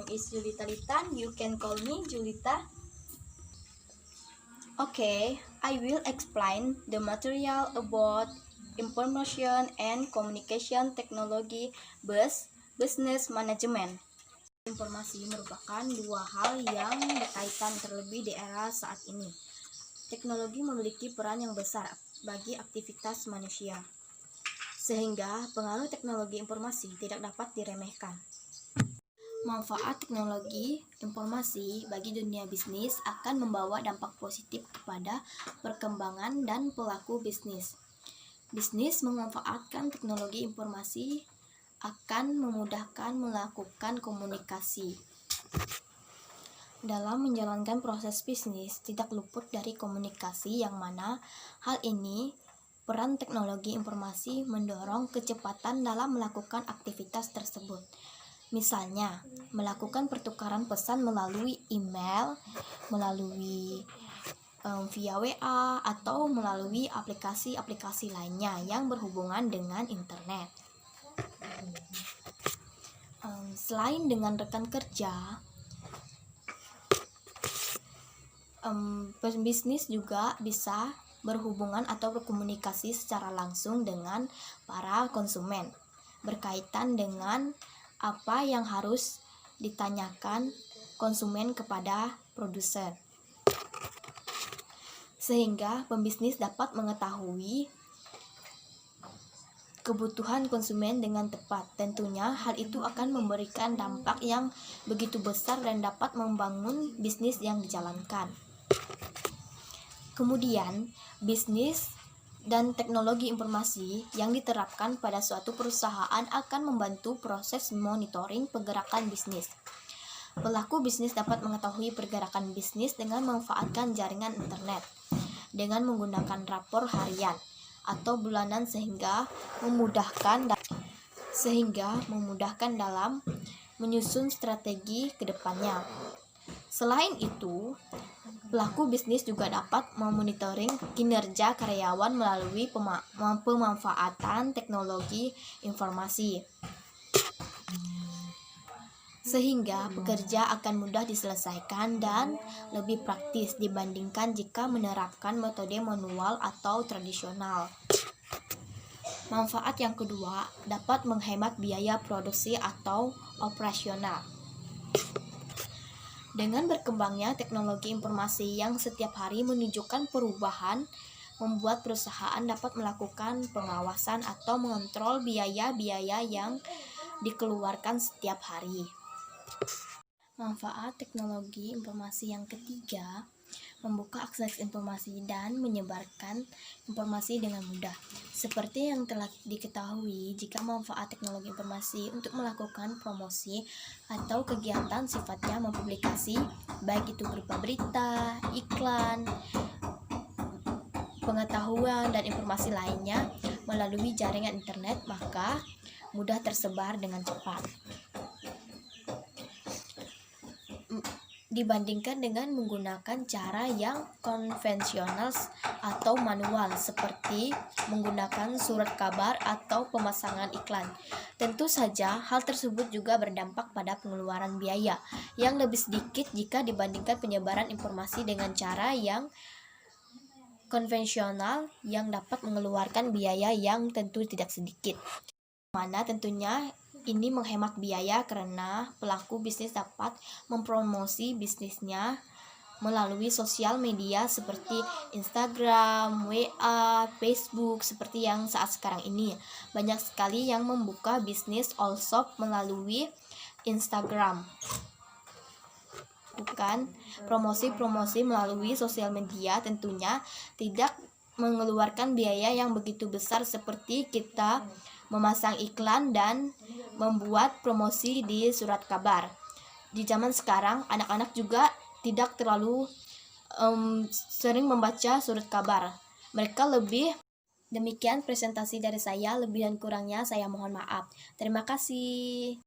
is Julita Litan. You can call me Julita. Okay, I will explain the material about information and communication technology business management. Informasi merupakan dua hal yang berkaitan terlebih di era saat ini. Teknologi memiliki peran yang besar bagi aktivitas manusia, sehingga pengaruh teknologi informasi tidak dapat diremehkan. Manfaat teknologi informasi bagi dunia bisnis akan membawa dampak positif kepada perkembangan dan pelaku bisnis. Bisnis memanfaatkan teknologi informasi akan memudahkan melakukan komunikasi. Dalam menjalankan proses bisnis, tidak luput dari komunikasi, yang mana hal ini peran teknologi informasi mendorong kecepatan dalam melakukan aktivitas tersebut. Misalnya, melakukan pertukaran pesan melalui email, melalui via WA, atau melalui aplikasi-aplikasi lainnya yang berhubungan dengan internet. Selain dengan rekan kerja, pembisnis juga bisa berhubungan atau berkomunikasi secara langsung dengan para konsumen, berkaitan dengan apa yang harus ditanyakan konsumen kepada produsen, sehingga pembisnis dapat mengetahui kebutuhan konsumen dengan tepat. Tentunya hal itu akan memberikan dampak yang begitu besar dan dapat membangun bisnis yang dijalankan. Kemudian, bisnis dan teknologi informasi yang diterapkan pada suatu perusahaan akan membantu proses monitoring pergerakan bisnis. Pelaku bisnis dapat mengetahui pergerakan bisnis dengan memanfaatkan jaringan internet dengan menggunakan rapor harian atau bulanan, sehingga memudahkan dalam menyusun strategi ke depannya. Selain itu, pelaku bisnis juga dapat memonitoring kinerja karyawan melalui pemanfaatan teknologi informasi, sehingga pekerja akan mudah diselesaikan dan lebih praktis dibandingkan jika menerapkan metode manual atau tradisional. Manfaat yang kedua, dapat menghemat biaya produksi atau operasional. Dengan berkembangnya teknologi informasi yang setiap hari menunjukkan perubahan, membuat perusahaan dapat melakukan pengawasan atau mengontrol biaya-biaya yang dikeluarkan setiap hari. Manfaat teknologi informasi yang ketiga, membuka akses informasi dan menyebarkan informasi dengan mudah. Seperti yang telah diketahui, jika manfaat teknologi informasi untuk melakukan promosi atau kegiatan sifatnya mempublikasi, baik itu berupa berita, iklan, pengetahuan, dan informasi lainnya melalui jaringan internet, maka mudah tersebar dengan cepat dibandingkan dengan menggunakan cara yang konvensional atau manual, seperti menggunakan surat kabar atau pemasangan iklan. Tentu saja hal tersebut juga berdampak pada pengeluaran biaya yang lebih sedikit jika dibandingkan penyebaran informasi dengan cara yang konvensional, yang dapat mengeluarkan biaya yang tentu tidak sedikit. Mana tentunya ini menghemat biaya karena pelaku bisnis dapat mempromosi bisnisnya melalui sosial media seperti Instagram, WA, Facebook, seperti yang saat sekarang ini. Banyak sekali yang membuka bisnis all shop melalui Instagram. Bukan promosi-promosi melalui sosial media tentunya tidak mengeluarkan biaya yang begitu besar seperti kita memasang iklan dan membuat promosi di surat kabar. Di zaman sekarang, anak-anak juga tidak terlalu sering membaca surat kabar. Mereka lebih. Demikian presentasi dari saya, lebih dan kurangnya saya mohon maaf. Terima kasih.